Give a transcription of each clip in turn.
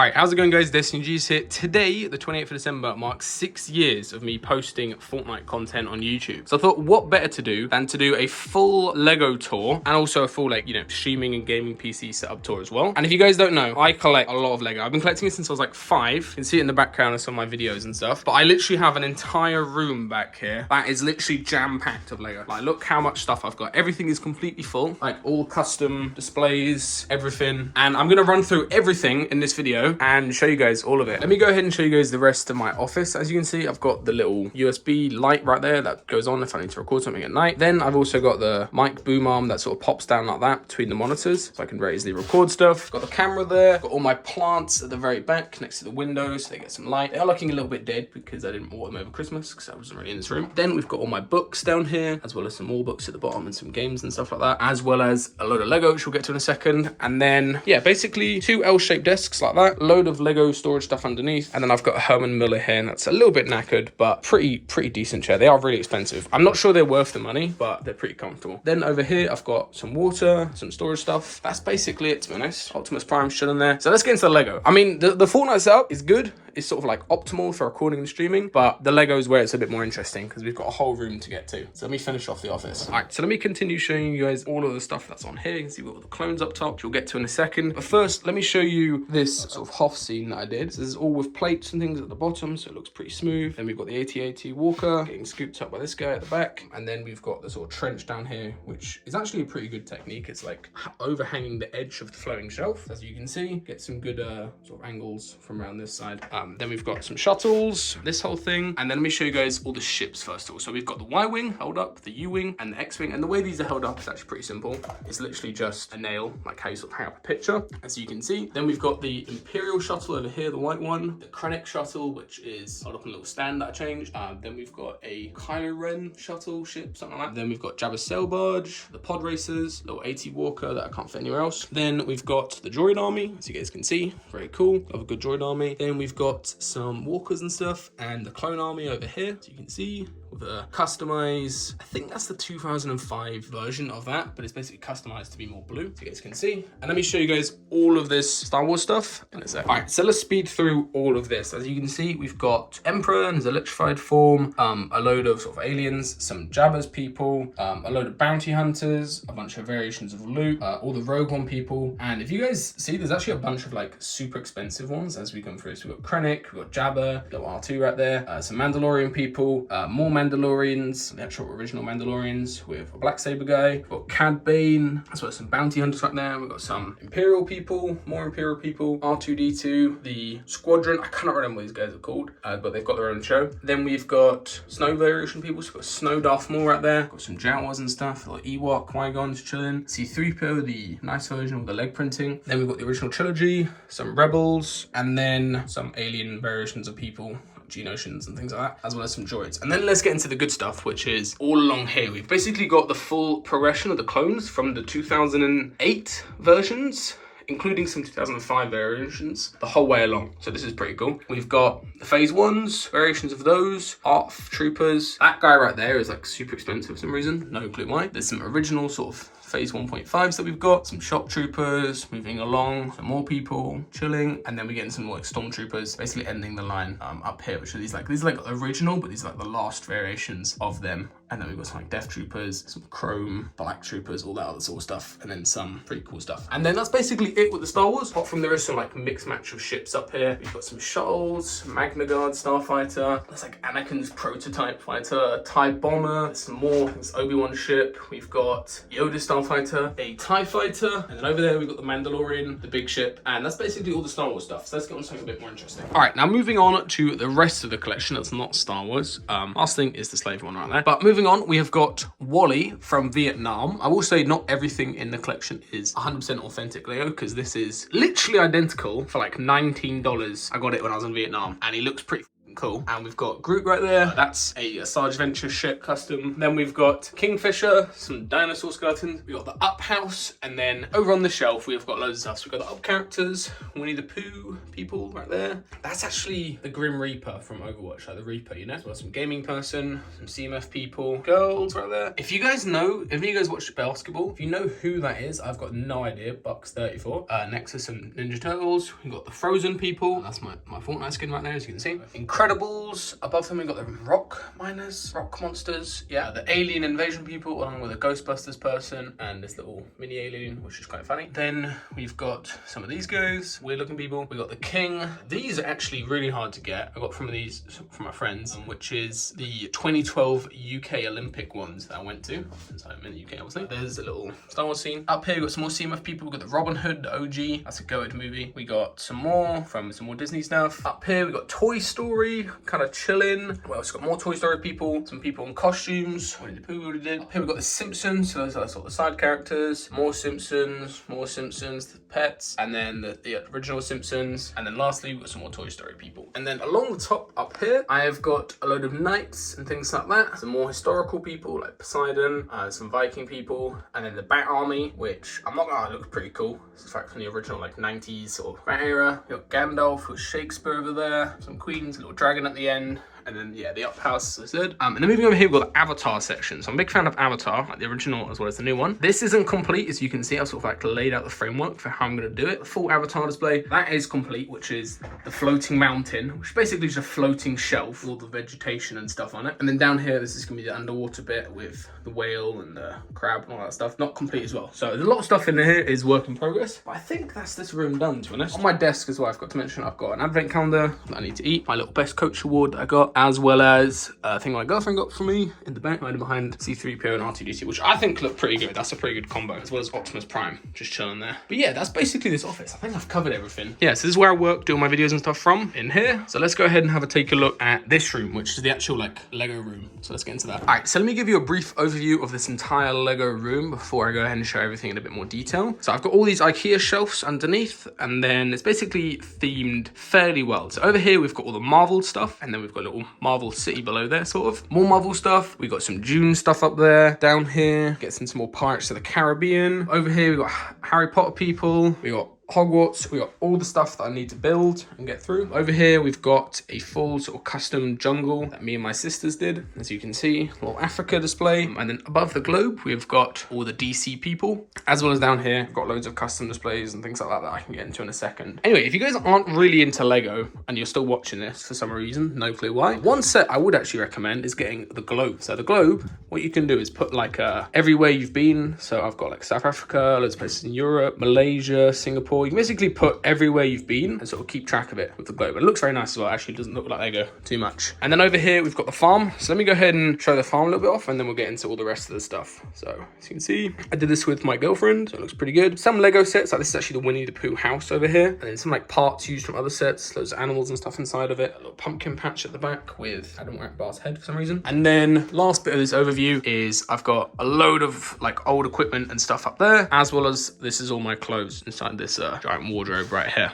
Alright, how's it going guys? DestinysJesus here. Today, the 28th of December, marks 6 years of me posting Fortnite content on YouTube. So I thought, what better to do than to do a full Lego tour and also a full, streaming and gaming PC setup tour as well. And if you guys don't know, I collect a lot of Lego. I've been collecting it since I was like 5. You can see it in the background of some of my videos and stuff. But I literally have an entire room back here that is literally jam-packed of Lego. Like, look how much stuff I've got. Everything is completely full. Like, all custom displays, everything. And I'm gonna run through everything in this video and show you guys all of it. Let me go ahead and show you guys the rest of my office. As you can see, I've got the little USB light right there that goes on if I need to record something at night. Then I've also got the mic boom arm that sort of pops down like that between the monitors, so I can very easily record stuff. Got the camera there, got all my plants at the very back next to the windows so they get some light. They are looking a little bit dead because I didn't water them over Christmas because I wasn't really in this room. Then we've got all my books down here, as well as some more books at the bottom and some games and stuff like that, as well as a load of Lego, which we'll get to in a second. And then, yeah, basically 2 L-shaped desks like that, load of Lego storage stuff underneath, and then I've got a Herman Miller here, and that's a little bit knackered, but pretty decent chair. They are really expensive. I'm not sure they're worth the money, but they're pretty comfortable. Then over here, I've got some water, some storage stuff. That's basically it, to be honest. Optimus Prime's chilling there. So let's get into the Lego. I mean, the Fortnite setup is good. It's sort of like optimal for recording and streaming, but the Lego is where it's a bit more interesting because we've got a whole room to get to. So let me finish off the office. All right, so let me continue showing you guys all of the stuff that's on here. You can see we've got the clones up top, which we'll get to in a second. But first, let me show you this sort of Hoff scene that I did. So this is all with plates and things at the bottom, so it looks pretty smooth. Then we've got the AT-AT Walker getting scooped up by this guy at the back. And then we've got the sort of trench down here, which is actually a pretty good technique. It's like overhanging the edge of the flowing shelf. As you can see, get some good sort of angles from around this side. Then we've got some shuttles, this whole thing, and then let me show you guys all the ships first of all. So we've got the Y-wing held up, the U-wing, and the X-wing, and the way these are held up is actually pretty simple. It's literally just a nail, like how you sort of hang up a picture, as you can see. Then we've got the Imperial shuttle over here, the white one, the Krennic shuttle, which is held up on a little stand that I changed. Then we've got a Kylo Ren shuttle ship, something like that. Then we've got Jabba's sail barge, the pod racers, little AT Walker that I can't fit anywhere else. Then we've got the droid army, as you guys can see, very cool. Love a good droid army. Then we've got some walkers and stuff, and the clone army over here, as you can see, with a customized, I think that's the 2005 version of that, but it's basically customized to be more blue, so you guys can see. And let me show you guys all of this Star Wars stuff in a sec. All right, so let's speed through all of this. As you can see, we've got Emperor in his electrified form, a load of sort of aliens, some Jabba's people, a load of bounty hunters, a bunch of variations of loot, all the Rogue One people. And if you guys see, there's actually a bunch of like super expensive ones as we come through. So we've got Krennic, we've got Jabba, little R2 right there, some Mandalorian people, more Mandalorians, the actual original Mandalorians with a Blacksaber guy. We've got Cad Bane, as well as some bounty hunters right there. We've got some Imperial people, more Imperial people, R2-D2, the Squadron. I cannot remember what these guys are called, but they've got their own show. Then we've got Snow variation people, so we've got Snow Darth Maul right there. Got some Jawas and stuff, like Ewok, Qui-Gon's chilling. C-3PO, the nice version with the leg printing. Then we've got the original trilogy, some Rebels, and then some alien variations of people, Geonosians and things like that, as well as some droids. And then let's get into the good stuff, which is all along here. We've basically got the full progression of the clones from the 2008 versions, including some 2005 variations, the whole way along. So this is pretty cool. We've got the phase 1s, variations of those, ARF troopers. That guy right there is like super expensive for some reason, no clue why. There's some original sort of phase 1.5s that we've got, some shock troopers moving along, some more people chilling, and then we're getting some more like stormtroopers, basically ending the line up here, which are these are like original, but these are like the last variations of them. And then we've got some like death troopers, some chrome, black troopers, all that other sort of stuff, and then some pretty cool stuff. And then that's basically it with the Star Wars. Apart from there is some like mixed match of ships up here. We've got some shuttles, Magna Guard starfighter, there's like Anakin's prototype fighter, TIE bomber, there's some more, there's Obi-Wan ship, we've got Yoda starfighter, a TIE fighter, and then over there we've got the Mandalorian, the big ship, and that's basically all the Star Wars stuff. So let's get on to something a bit more interesting. All right, now moving on to the rest of the collection that's not Star Wars. Last thing is the slave one right there. But moving on, we have got Wally from Vietnam. I will say not everything in the collection is 100% authentic Lego, because this is literally identical for like $19. I got it when I was in Vietnam, and he looks pretty cool. And we've got Groot right there. That's a Sarge Venture ship custom. Then we've got Kingfisher, some dinosaur skeletons. We've got the Up House. And then over on the shelf, we've got loads of stuff. So we've got the Up characters, Winnie the Pooh people right there. That's actually the Grim Reaper from Overwatch, like the Reaper, you know? So some gaming person, some CMF people, girls right there. If you guys know, if you guys watch basketball, if you know who that is, I've got no idea. Bucks34. Next to some Ninja Turtles. We've got the Frozen people. That's my Fortnite skin right now, as you can see. Incredibles. Above them, we've got the rock miners, rock monsters. Yeah, the alien invasion people, along with a Ghostbusters person and this little mini alien, which is quite funny. Then we've got some of these guys, weird looking people. We've got the King. These are actually really hard to get. I got some of these from my friends, which is the 2012 UK Olympic ones that I went to, since I'm in the UK, obviously. There's a little Star Wars scene. Up here, we've got some more CMF people. We've got the Robin Hood, the OG. That's a goated movie. We got some more from some more Disney stuff. Up here, we've got Toy Story, kind of chilling. Well, it's got more Toy Story people, some people in costumes. Winnie the Pooh already did. Up here, we've got the Simpsons. So those are sort of the side characters. More Simpsons, the pets, and then the original Simpsons. And then lastly, we've got some more Toy Story people. And then along the top up here, I have got a load of knights and things like that. Some more historical people like Poseidon, some Viking people, and then the Bat Army, which I'm not gonna looks pretty cool. This is like from the original like 90s sort of era. We've got Gandalf with Shakespeare over there, some queens, a little dragon at the end. And then, yeah, the Up House, as I said. And then moving over here, we've got the Avatar section. So I'm a big fan of Avatar, like the original as well as the new one. This isn't complete, as you can see. I've sort of like laid out the framework for how I'm going to do it. The full Avatar display, that is complete, which is the floating mountain, which is basically just a floating shelf with all the vegetation and stuff on it. And then down here, this is going to be the underwater bit with the whale and the crab and all that stuff. Not complete as well. So there's a lot of stuff in here is work in progress. But I think that's this room done, to be honest. On my desk as well, I've got to mention I've got an advent calendar that I need to eat. My little best coach award that I got, as well as a thing my girlfriend got for me in the back, hiding behind C-3PO and R2-D2, which I think look pretty good. That's a pretty good combo, as well as Optimus Prime, just chilling there. But yeah, that's basically this office. I think I've covered everything. Yeah, so this is where I work, doing my videos and stuff from, in here. So let's go ahead and have a take a look at this room, which is the actual like Lego room. So let's get into that. All right, so let me give you a brief overview of this entire Lego room before I go ahead and show everything in a bit more detail. So I've got all these IKEA shelves underneath, and then it's basically themed fairly well. So over here, we've got all the Marvel stuff, and then we've got a little Marvel city below there, sort of. More Marvel stuff. We've got some Dune stuff up there. Down here, get some more Pirates of the Caribbean. Over here, we've got Harry Potter people. We got Hogwarts. We got all the stuff that I need to build and get through. Over here, we've got a full sort of custom jungle that me and my sisters did. As you can see, a little Africa display. And then above the globe, we've got all the DC people. As well as down here, we've got loads of custom displays and things like that that I can get into in a second. Anyway, if you guys aren't really into Lego and you're still watching this for some reason, no clue why, one set I would actually recommend is getting the globe. So the globe, what you can do is put like everywhere you've been. So I've got like South Africa, loads of places in Europe, Malaysia, Singapore. You can basically put everywhere you've been and sort of keep track of it with the globe. It looks very nice as well. Actually, it doesn't look like Lego too much. And then over here, we've got the farm. So let me go ahead and show the farm a little bit off, and then we'll get into all the rest of the stuff. So as you can see, I did this with my girlfriend, so it looks pretty good. Some Lego sets, like this is actually the Winnie the Pooh house over here. And then some like parts used from other sets, loads of animals and stuff inside of it. A little pumpkin patch at the back with Adam Bar's head for some reason. And then last bit of this overview is I've got a load of like old equipment and stuff up there, as well as this is all my clothes inside this giant wardrobe right here.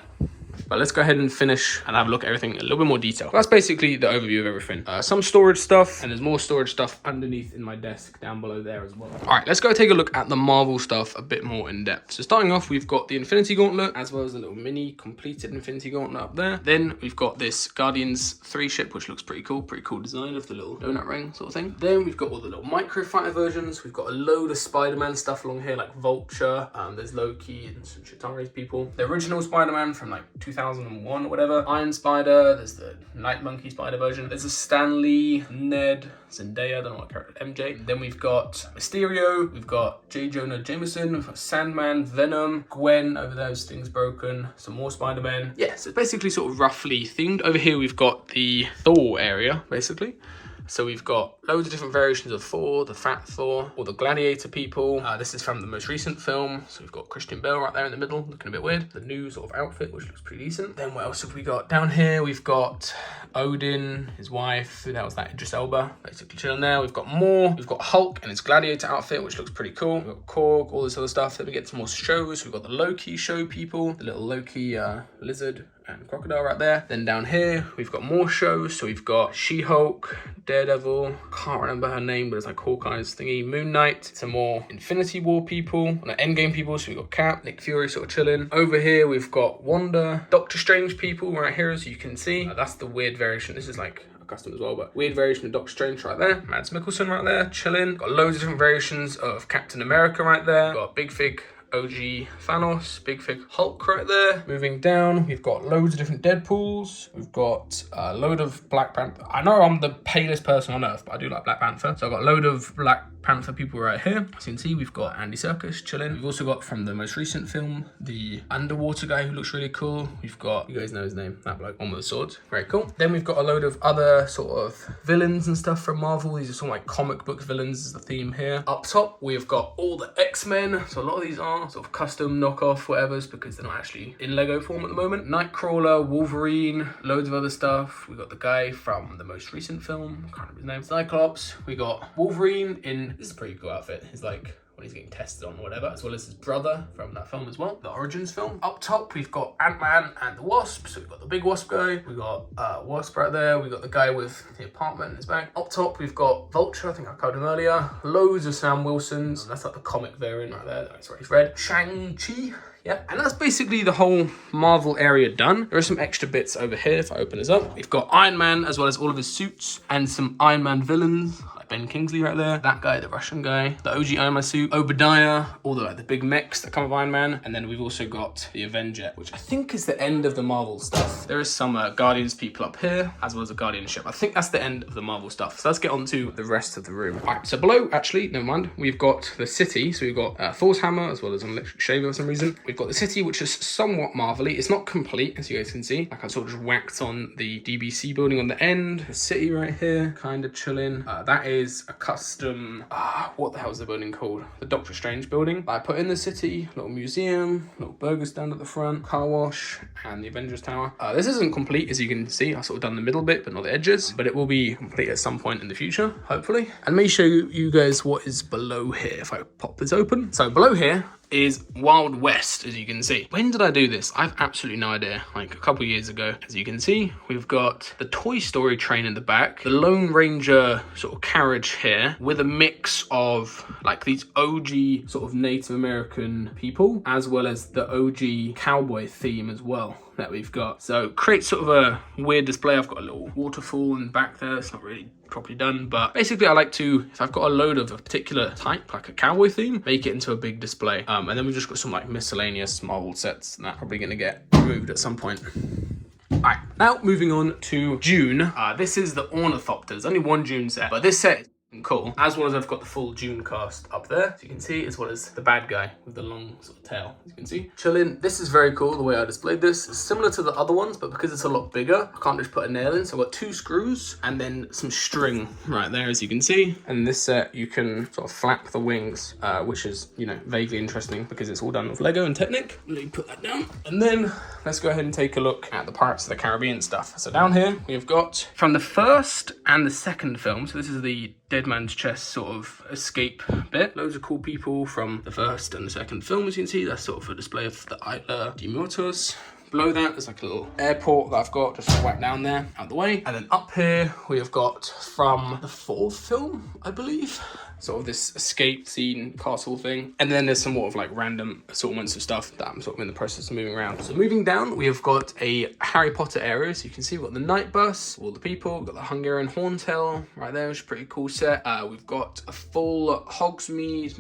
But let's go ahead and finish and have a look at everything in a little bit more detail. That's basically the overview of everything. Some storage stuff, and there's more storage stuff underneath in my desk down below there as well. All right, let's go take a look at the Marvel stuff a bit more in depth. So starting off, we've got the Infinity Gauntlet, as well as a little mini completed Infinity Gauntlet up there. Then we've got this Guardians 3 ship, which looks pretty cool design of the little donut ring sort of thing. Then we've got all the little micro fighter versions. We've got a load of Spider-Man stuff along here, like Vulture. There's Loki and some Chitauri's people. The original Spider-Man from like 2001 or whatever. Iron Spider, there's the Night Monkey Spider version. There's a Stan Lee, Ned, Zendaya, I don't know what character, MJ. Then we've got Mysterio, we've got J. Jonah Jameson, we've got Sandman, Venom, Gwen, over there, Sting's broken, some more Spider-Man. Yeah, so it's basically sort of roughly themed. Over here we've got the Thor area, basically. So we've got loads of different variations of Thor, the Fat Thor, or the Gladiator people. This is from the most recent film. So we've got Christian Bale right there in the middle, looking a bit weird. The new sort of outfit, which looks pretty decent. Then what else have we got? Down here, we've got Odin, his wife. That was that Idris Elba, basically chilling there. We've got more. We've got Hulk and his Gladiator outfit, which looks pretty cool. We've got Korg, all this other stuff. Then we get some more shows. We've got the Loki show people, the little Loki lizard and crocodile right there. Then down here, we've got more shows. So we've got She-Hulk, Daredevil, can't remember her name, but it's like Hawkeye's thingy, Moon Knight, some more Infinity War people, Endgame people. So we've got Cap, Nick Fury sort of chilling. Over here, we've got Wanda, Doctor Strange people right here, as you can see. That's the weird variation. This is like custom as well, but weird variation of Doctor Strange right there. Mads Mikkelsen right there, chilling. Got loads of different variations of Captain America right there. Got Big Fig OG Thanos, Big Fig Hulk right there. Moving down, we've got loads of different Deadpools. We've got a load of Black Panther. I know I'm the palest person on earth, but I do like Black Panther. So I've got a load of Black Panther people right here. As you can see, we've got Andy Serkis chilling. We've also got from the most recent film, the underwater guy who looks really cool. We've got, you guys know his name, that bloke, one with the swords. Very cool. Then we've got a load of other sort of villains and stuff from Marvel. These are sort of like comic book villains is the theme here. Up top, we've got all the X-Men. So a lot of these are sort of custom knockoff whatevers because they're not actually in Lego form at the moment. Nightcrawler, Wolverine, loads of other stuff. We got the guy from the most recent film, I can't remember his name, Cyclops. We got Wolverine in, this is a pretty cool outfit. He's like, when he's getting tested on or whatever, as well as his brother from that film as well, the Origins film. Up top, we've got Ant-Man and the Wasp. So we've got the big Wasp guy. We've got Wasp right there. We've got the guy with the apartment in his bag. Up top, we've got Vulture. I think I covered him earlier. Loads of Sam Wilsons. That's like the comic variant right there. That's what he's read. Shang-Chi. Yeah, and that's basically the whole Marvel area done. There are some extra bits over here if I open this up. We've got Iron Man as well as all of his suits and some Iron Man villains. Ben Kingsley right there, that guy, the Russian guy, the OG Iron Man suit, Obadiah, all the big mechs that come with Iron Man, and then we've also got the Avenger, which I think is the end of the Marvel stuff. There is some Guardians people up here, as well as a Guardian ship. I think that's the end of the Marvel stuff. So let's get on to the rest of the room. All right, so below, actually, never mind, we've got the city. So we've got Thor's hammer, as well as an electric shaver for some reason. We've got the city, which is somewhat Marvel-y. It's not complete, as you guys can see. Like I sort of just whacked on the DBC building on the end. The city right here, kind of chilling. That is a custom, what the hell is the building called? The Doctor Strange building. I put in the city, little museum, little burger stand at the front, car wash, and the Avengers Tower. This isn't complete, as you can see. I sort of done the middle bit, but not the edges. But it will be complete at some point in the future, hopefully. And let me show you guys what is below here if I pop this open. So below here is Wild West, as you can see. When did I do this? I've absolutely no idea. Like a couple years ago. As you can see, we've got the Toy Story train in the back, the Lone Ranger sort of carriage here, with a mix of like these OG sort of Native American people, as well as the OG cowboy theme as well that we've got. So create sort of a weird display. I've got a little waterfall in the back there. It's not really properly done, but basically I like to, if I've got a load of a particular type, like a cowboy theme, make it into a big display. And then we've just got some like miscellaneous Marvel sets, and that's probably gonna get removed at some point. Alright, now moving on to Dune. This is the Ornithopters, only one Dune set, but this set is cool, as well as I've got the full Dune cast up there, as you can see, as well as the bad guy with the long sort of tail, as you can see. Chilling. This is very cool, the way I displayed this. It's similar to the other ones, but because it's a lot bigger, I can't just put a nail in. So I've got 2 screws and then some string right there, as you can see. And this set, you can sort of flap the wings, which is, you know, vaguely interesting because it's all done with Lego and Technic. Let me put that down. And then let's go ahead and take a look at the Pirates of the Caribbean stuff. So down here, we've got from the first and the second film. So this is the Dead Man's Chest sort of escape bit. Loads of cool people from the first and the second film, as you can see. That's sort of a display of the Isla de Muertos. Below that, there's like a little airport that I've got just whacked down there, out the way. And then up here, we have got from the 4th film, I believe. Sort of this escape scene, castle thing. And then there's some more of like random assortments of stuff that I'm sort of in the process of moving around. So moving down, we have got a Harry Potter area. So you can see we've got the night bus, all the people. We've got the Hungarian Horntail right there, which is a pretty cool set. We've got a full Hogsmeade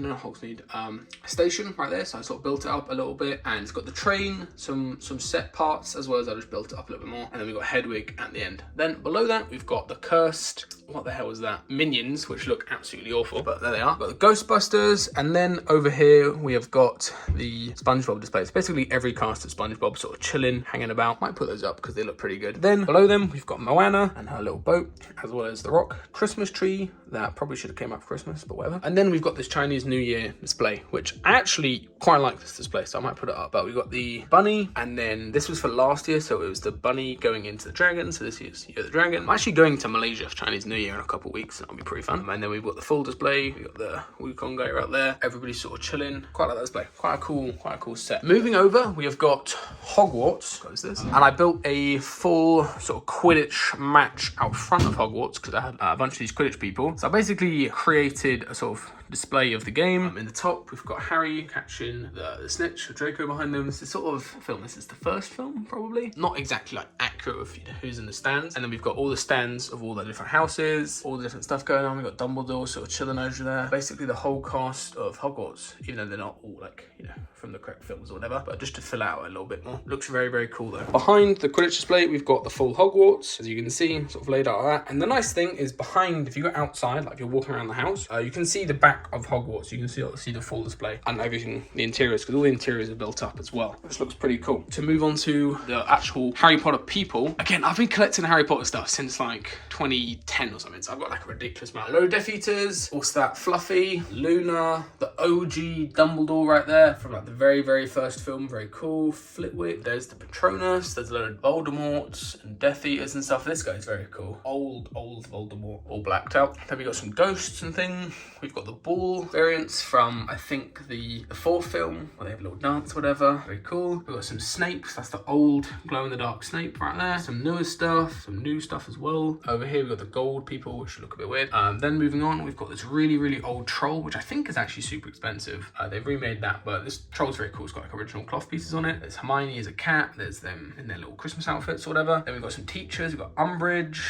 station right there. So I sort of built it up a little bit. And it's got the train, some set parts, as well as I just built it up a little bit more. And then we've got Hedwig at the end. Then below that, we've got the cursed, what the hell is that? Minions, which look absolutely awful. But there they are. We've got the Ghostbusters, and then over here we have got the SpongeBob displays. Basically every cast of SpongeBob sort of chilling, hanging about. Might put those up because they look pretty good. Then below them we've got Moana and her little boat, as well as the Rock Christmas tree that probably should have came out for Christmas, but whatever. And then we've got this Chinese New Year display, which I actually quite like this display, so I might put it up. But we've got the bunny, and then this was for last year, so it was the bunny going into the dragon. So this year's Year of the Dragon. I'm actually going to Malaysia for Chinese New Year in a couple of weeks, and that'll be pretty fun. And then we've got the full display. We've got the Wukong guy right there. Everybody's sort of chilling. Quite like that display. Quite a cool set. Moving over, we have got Hogwarts. What is this? And I built a full sort of Quidditch match out front of Hogwarts because I had a bunch of these Quidditch people. So I basically created a sort of display of the game. In the top, we've got Harry catching the snitch with Draco behind them. This is sort of film. This is the first film, probably. Not exactly like accurate of who's in the stands. And then we've got all the stands of all the different houses, all the different stuff going on. We've got Dumbledore sort of chilling over there. Basically the whole cast of Hogwarts, even though they're not all like, from the correct films or whatever, but just to fill out a little bit more. Looks very cool though. Behind the Quidditch display, we've got the full Hogwarts, as you can see, sort of laid out like that. And the nice thing is behind, if you go outside, like you're walking around the house, you can see the back of Hogwarts. You can see the full display and everything, the interiors, because all the interiors are built up as well. This looks pretty cool. To move on to the actual Harry Potter people. Again, I've been collecting Harry Potter stuff since like 2010 or something. So I've got like a ridiculous amount. Load of Death Eaters, also that Fluffy, Luna, the OG Dumbledore right there from like the very first film. Very cool. Flitwick. There's the Patronus. There's a load of Voldemorts and Death Eaters and stuff. This guy's very cool. Old Voldemort, all blacked out. Then we got some ghosts and things. We've got the ball variants from, I think, the fourth film, where they have a little dance, whatever. Very cool. We've got some Snapes. That's the old glow-in-the-dark Snape right there. Some newer stuff, some new stuff as well. Over here, we've got the gold people, which look a bit weird. Then moving on, we've got this really old troll, which I think is actually super expensive. They've remade that, but this troll's very cool. It's got like original cloth pieces on it. There's Hermione as a cat. There's them in their little Christmas outfits or whatever. Then we've got some teachers. We've got Umbridge.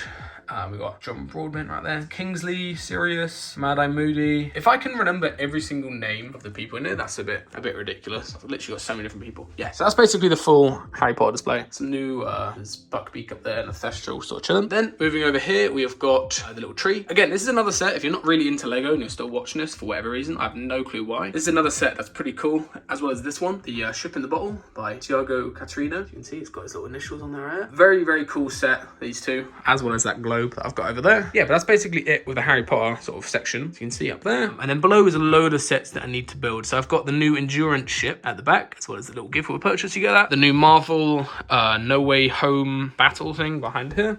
We've got John Broadbent right there. Kingsley, Sirius, Mad-Eye Moody. If I can remember every single name of the people in it, that's a bit ridiculous. I've literally got so many different people. Yeah, so that's basically the full Harry Potter display. Some new, there's Buckbeak up there and a Thestral sort of chilling. Then moving over here, we have got the little tree. Again, this is another set. If you're not really into Lego and you're still watching this for whatever reason, I have no clue why. This is another set that's pretty cool, as well as this one, the Ship in the Bottle by Tiago Caterina. You can see it's got his little initials on there, right? Very cool set, these two, as well as that globe that I've got over there. Yeah, but that's basically it with the Harry Potter sort of section. As you can see up there. And then below is a load of sets that I need to build. So I've got the new Endurance ship at the back, as well as the little gift with a purchase you get that. The new Marvel No Way Home battle thing behind here.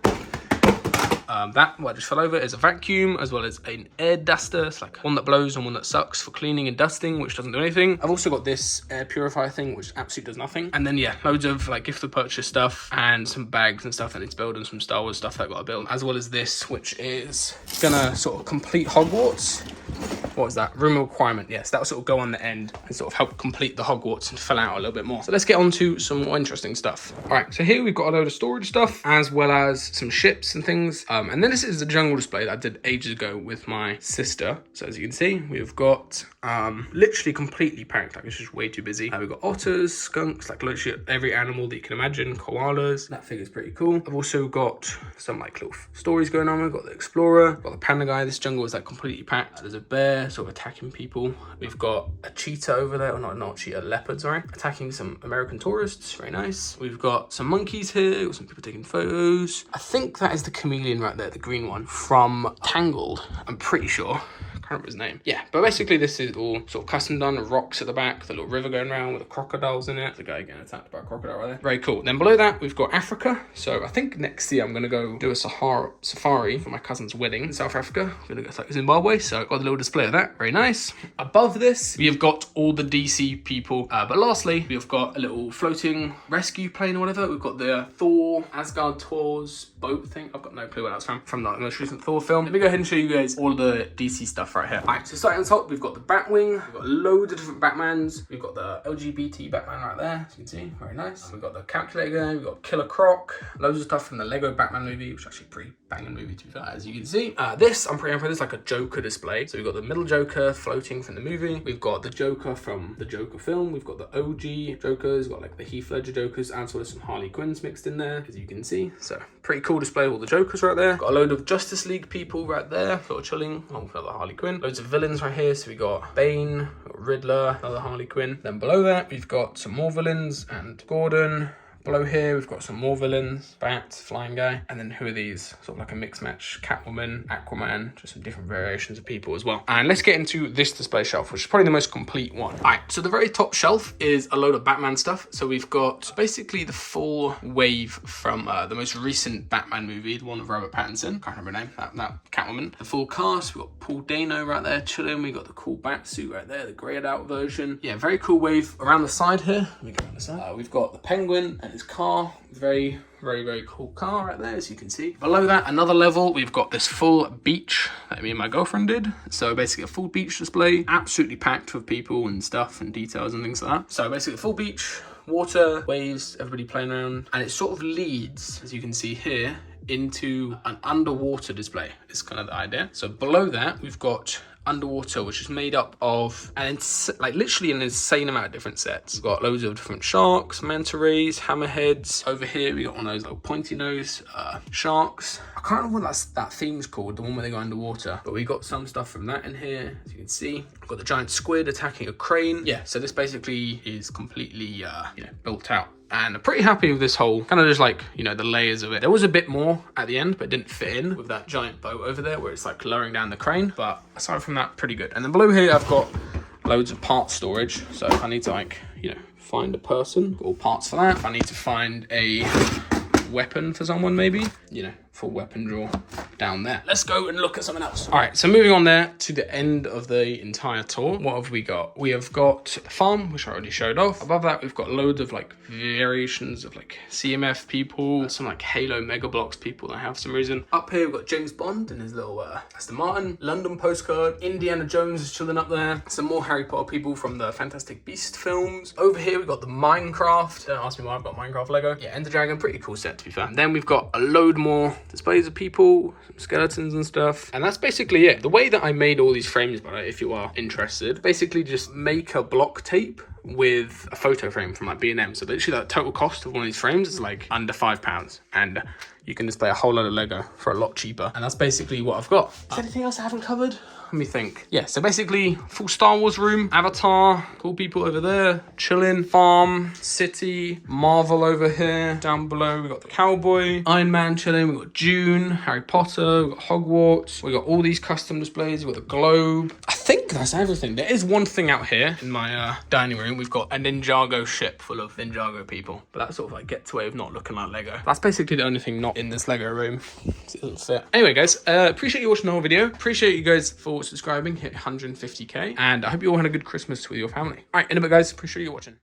That, what I just fell over, is a vacuum, as well as an air duster. It's like one that blows and one that sucks for cleaning and dusting, which doesn't do anything. I've also got this air purifier thing, which absolutely does nothing. And then, yeah, loads of like gift of purchase stuff and some bags and stuff that I need to build, and some Star Wars stuff that I've got to build, as well as this, which is gonna sort of complete Hogwarts. What was that? Room of requirement. Yes, that will sort of go on the end and sort of help complete the Hogwarts and fill out a little bit more. So let's get on to some more interesting stuff. All right, so here we've got a load of storage stuff, as well as some ships and things. And then this is the jungle display that I did ages ago with my sister. So as you can see, we've got literally completely packed. Like, it's just way too busy. We've got otters, skunks, like literally every animal that you can imagine, koalas. That figure's pretty cool. I've also got some like little stories going on. We've got the explorer, got the panda guy. This jungle is like completely packed. There's a bear sort of attacking people. We've got a cheetah over there, or not cheetah, a leopard, sorry, attacking some American tourists. Very nice. We've got some monkeys here, got some people taking photos. I think that is the chameleon right there, the green one from Tangled, I'm pretty sure. I can't remember his name. Yeah, but basically this is all sort of custom done, rocks at the back, the little river going around with the crocodiles in it. The guy getting attacked by a crocodile right there. Very cool. Then below that, we've got Africa. So I think next year I'm going to go do a safari for my cousin's wedding in South Africa. I'm going to go to like Zimbabwe, so I've got a little display of that. Very nice. Above this, we have got all the DC people. But lastly, we've got a little floating rescue plane or whatever. We've got the Thor Asgard Tours boat thing. I've got no clue where that's from the most recent Thor film. Let me go ahead and show you guys all the DC stuff right here. Alright, so starting on top, we've got the Batwing. We've got loads of different Batmans. We've got the LGBT Batman right there, as you can see. Very nice. We've got the Calculator guy. We've got Killer Croc. Loads of stuff from the Lego Batman movie, which is actually a pretty banging movie to be fair, as you can see. This, I'm pretty happy with this, like a Joker display. So we've got the middle Joker floating from the movie. We've got the Joker from the Joker film. We've got the OG Jokers. We've got like the Heath Ledger Jokers, and sort of some Harley Quinns mixed in there, as you can see. So pretty cool display of all the Jokers right there. Got a load of Justice League people right there, sort of chilling, along with another Harley Quinn. Loads of villains right here. So we got Bane, we've got Riddler, another Harley Quinn. Then below that, we've got some more villains and Gordon, Below here, we've got some more villains, Bat, Flying Guy, and then who are these? Sort of like a mix match, Catwoman, Aquaman, just some different variations of people as well. And let's get into this display shelf, which is probably the most complete one. All right, so the very top shelf is a load of Batman stuff. So we've got basically the full wave from the most recent Batman movie, the one with Robert Pattinson. Can't remember her name, that Catwoman. The full cast, we've got Paul Dano right there chilling. We got the cool Batsuit right there, the grayed out version. Yeah, very cool wave. Around the side here, let me go on the side. We've got the Penguin and his car. Very cool car right there, as you can see. Below that, another level, we've got this full beach that me and my girlfriend did. So basically a full beach display, absolutely packed with people and stuff and details and things like that. So basically a full beach, water, waves, everybody playing around. And it sort of leads, as you can see here, into an underwater display. It's kind of the idea. So below that, we've got underwater, which is made up of like literally an insane amount of different sets. We've got loads of different sharks, manta rays, hammerheads. Over here we got one of those little pointy nose sharks. I can't remember what that theme's called, the one where they go underwater, but we got some stuff from that in here, as you can see. We've got the giant squid attacking a crane. Yeah, so this basically is completely you know, built out. And I'm pretty happy with this whole, kind of just like, you know, the layers of it. There was a bit more at the end, but it didn't fit in with that giant boat over there where it's like lowering down the crane. But aside from that, pretty good. And then below here, I've got loads of part storage. So if I need to like, you know, find a person, got all parts for that. If I need to find a weapon for someone maybe, you know, full weapon drawer down there. Let's go and look at something else. All right, so moving on there to the end of the entire tour. What have we got? We have got the farm, which I already showed off. Above that, we've got loads of like variations of like CMF people, some like Halo Mega Blocks people that have some reason. Up here, we've got James Bond and his little Aston Martin, London postcard. Indiana Jones is chilling up there. Some more Harry Potter people from the Fantastic Beast films. Over here, we've got the Minecraft. Don't ask me why I've got Minecraft Lego. Yeah, Ender Dragon, pretty cool set to be fair. And then we've got a load more displays of people, some skeletons and stuff. And that's basically it. The way that I made all these frames, by the way, if you are interested, basically just make a block tape with a photo frame from like B&M. So literally the total cost of one of these frames is like under £5. And you can display a whole load of Lego for a lot cheaper. And that's basically what I've got. Is there anything else I haven't covered? Let me think. Yeah, so basically full Star Wars room, Avatar, cool people over there, chilling, farm, city, Marvel over here. Down below, we got the cowboy, Iron Man chilling, we got Dune, Harry Potter, we got Hogwarts, we got all these custom displays, we got the globe. I think that's everything. There is one thing out here in my dining room. We've got a Ninjago ship full of Ninjago people, but that sort of like gets away with not looking like Lego. That's basically the only thing not in this Lego room. It doesn't fit. Anyway, guys, appreciate you watching the whole video. Appreciate you guys for subscribing, hit 150k, and I hope you all had a good Christmas with your family. All right, in a bit, guys. Appreciate you watching.